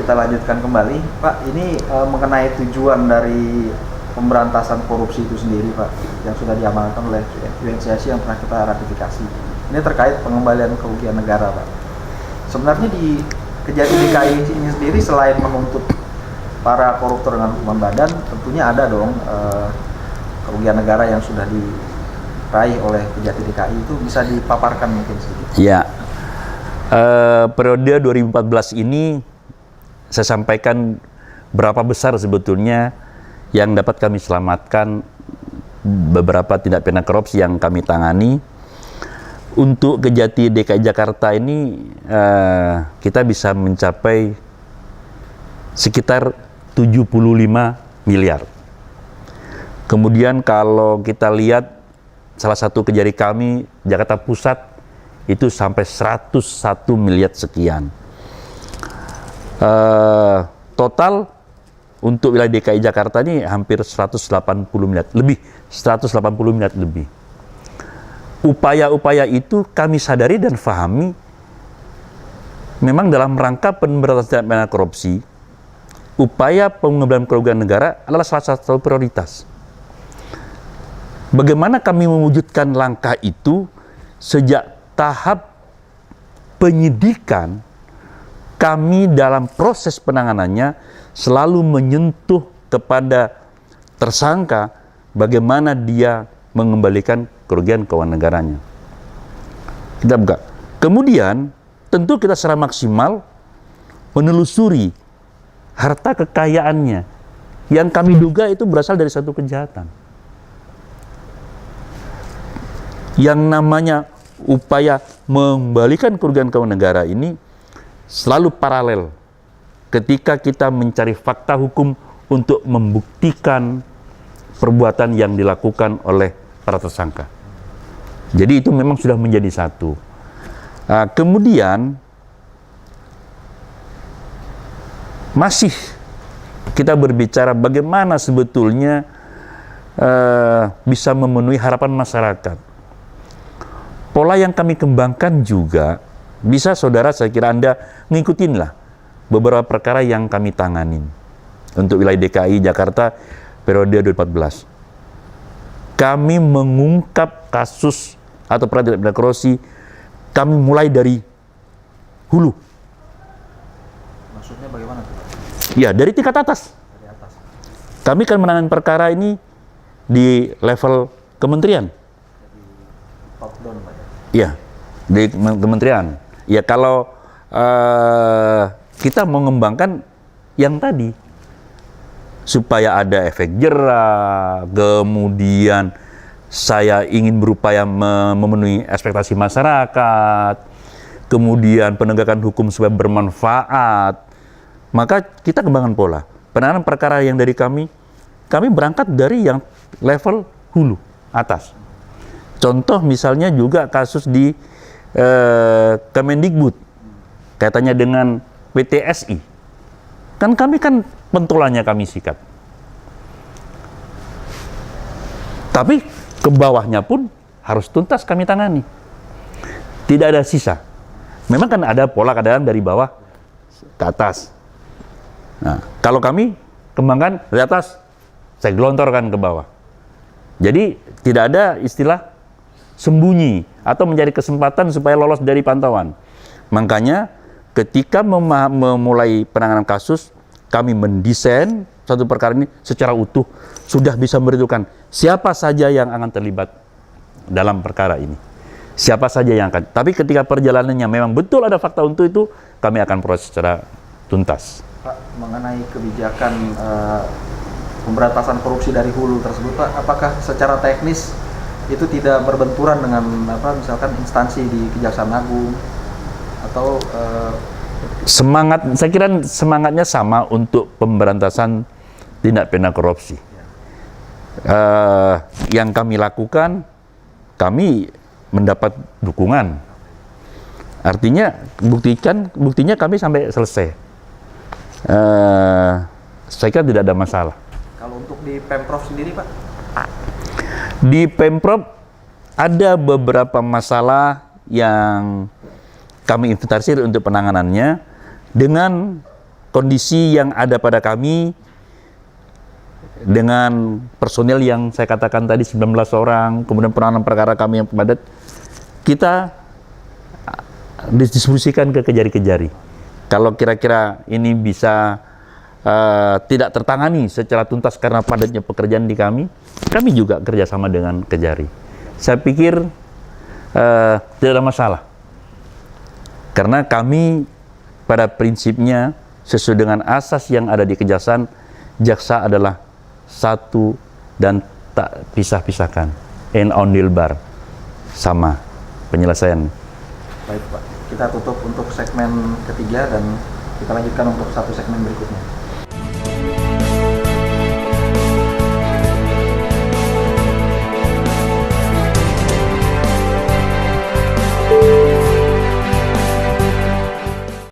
kita lanjutkan kembali, Pak. Ini mengenai tujuan dari pemberantasan korupsi itu sendiri, Pak, yang sudah diamanatkan oleh UNCIC yang pernah kita ratifikasi. Ini terkait pengembalian kerugian negara, Pak. Sebenarnya di Kejati DKI ini sendiri selain menuntut para koruptor dengan hukuman badan, tentunya ada dong kerugian negara yang sudah diraih oleh Kejati DKI. Itu bisa dipaparkan mungkin sedikit. Ya, periode 2014 ini saya sampaikan berapa besar sebetulnya yang dapat kami selamatkan beberapa tindak pidana korupsi yang kami tangani. Untuk Kejati DKI Jakarta ini kita bisa mencapai sekitar 75 miliar. Kemudian kalau kita lihat salah satu kejari kami Jakarta Pusat itu sampai 101 miliar sekian. Total untuk wilayah DKI Jakarta ini hampir 180 miliar lebih, 180 miliar lebih. Upaya-upaya itu kami sadari dan fahami memang dalam rangka pemberantasan tindak pidana korupsi. Upaya pengembalian kerugian negara adalah salah satu prioritas. Bagaimana kami mewujudkan langkah itu sejak tahap penyidikan, kami dalam proses penanganannya selalu menyentuh kepada tersangka bagaimana dia mengembalikan kerugian keuangan negaranya. Kita buka. Kemudian tentu kita secara maksimal menelusuri harta kekayaannya yang kami duga itu berasal dari satu kejahatan. Yang namanya upaya mengembalikan kerugian keuangan negara ini selalu paralel ketika kita mencari fakta hukum untuk membuktikan perbuatan yang dilakukan oleh para tersangka. Jadi itu memang sudah menjadi satu. Kemudian masih kita berbicara bagaimana sebetulnya bisa memenuhi harapan masyarakat. Pola yang kami kembangkan juga bisa saudara, saya kira Anda ngikutin lah beberapa perkara yang kami tanganin untuk wilayah DKI Jakarta periode 2014. Kami mengungkap kasus atau tindak pidana korupsi, kami mulai dari hulu. Maksudnya bagaimana tuh? Ya, dari tingkat atas. Dari atas. Kami akan menangani perkara ini di level kementerian. Dari top down, Pak. Ya, di kementerian. Ya, kalau kita mengembangkan yang tadi, supaya ada efek jerah, kemudian saya ingin berupaya memenuhi ekspektasi masyarakat, kemudian penegakan hukum supaya bermanfaat, maka kita kembangkan pola. Penanganan perkara yang dari kami berangkat dari yang level hulu, atas. Contoh misalnya juga kasus di Kemendikbud, kaitannya dengan PTSI. Kan kami pentolannya kami sikat. Tapi ke bawahnya pun harus tuntas kami tangani. Tidak ada sisa. Memang kan ada pola kadang dari bawah ke atas. Nah, kalau kami kembangkan dari atas, saya gelontorkan ke bawah. Jadi tidak ada istilah sembunyi atau mencari kesempatan supaya lolos dari pantauan. Makanya ketika memulai penanganan kasus, kami mendesain satu perkara ini secara utuh, sudah bisa memberitahukan siapa saja yang akan terlibat dalam perkara ini. Siapa saja yang akan. Tapi ketika perjalanannya memang betul ada fakta untuk itu, kami akan proses secara tuntas. Pak, mengenai kebijakan pemberantasan korupsi dari hulu tersebut, Pak, apakah secara teknis itu tidak berbenturan dengan misalkan instansi di Kejaksaan Agung atau saya kira semangatnya sama untuk pemberantasan tindak pidana korupsi. Yang kami lakukan, kami mendapat dukungan. Artinya buktinya kami sampai selesai. Saya kira tidak ada masalah. Kalau untuk di Pemprov sendiri, Pak? Di Pemprov ada beberapa masalah yang kami inventarisir untuk penanganannya dengan kondisi yang ada pada kami dengan personel yang saya katakan tadi 19 orang, kemudian penanganan perkara kami yang padat, kita didistribusikan ke kejari-kejari. Kalau kira-kira ini bisa tidak tertangani secara tuntas karena padatnya pekerjaan di kami juga kerjasama dengan kejari. Saya pikir tidak ada masalah. Karena kami pada prinsipnya sesuai dengan asas yang ada di Kejaksaan, jaksa adalah satu dan tak pisah-pisahkan. En ondil bar, sama penyelesaian. Baik Pak, kita tutup untuk segmen ketiga dan kita lanjutkan untuk satu segmen berikutnya.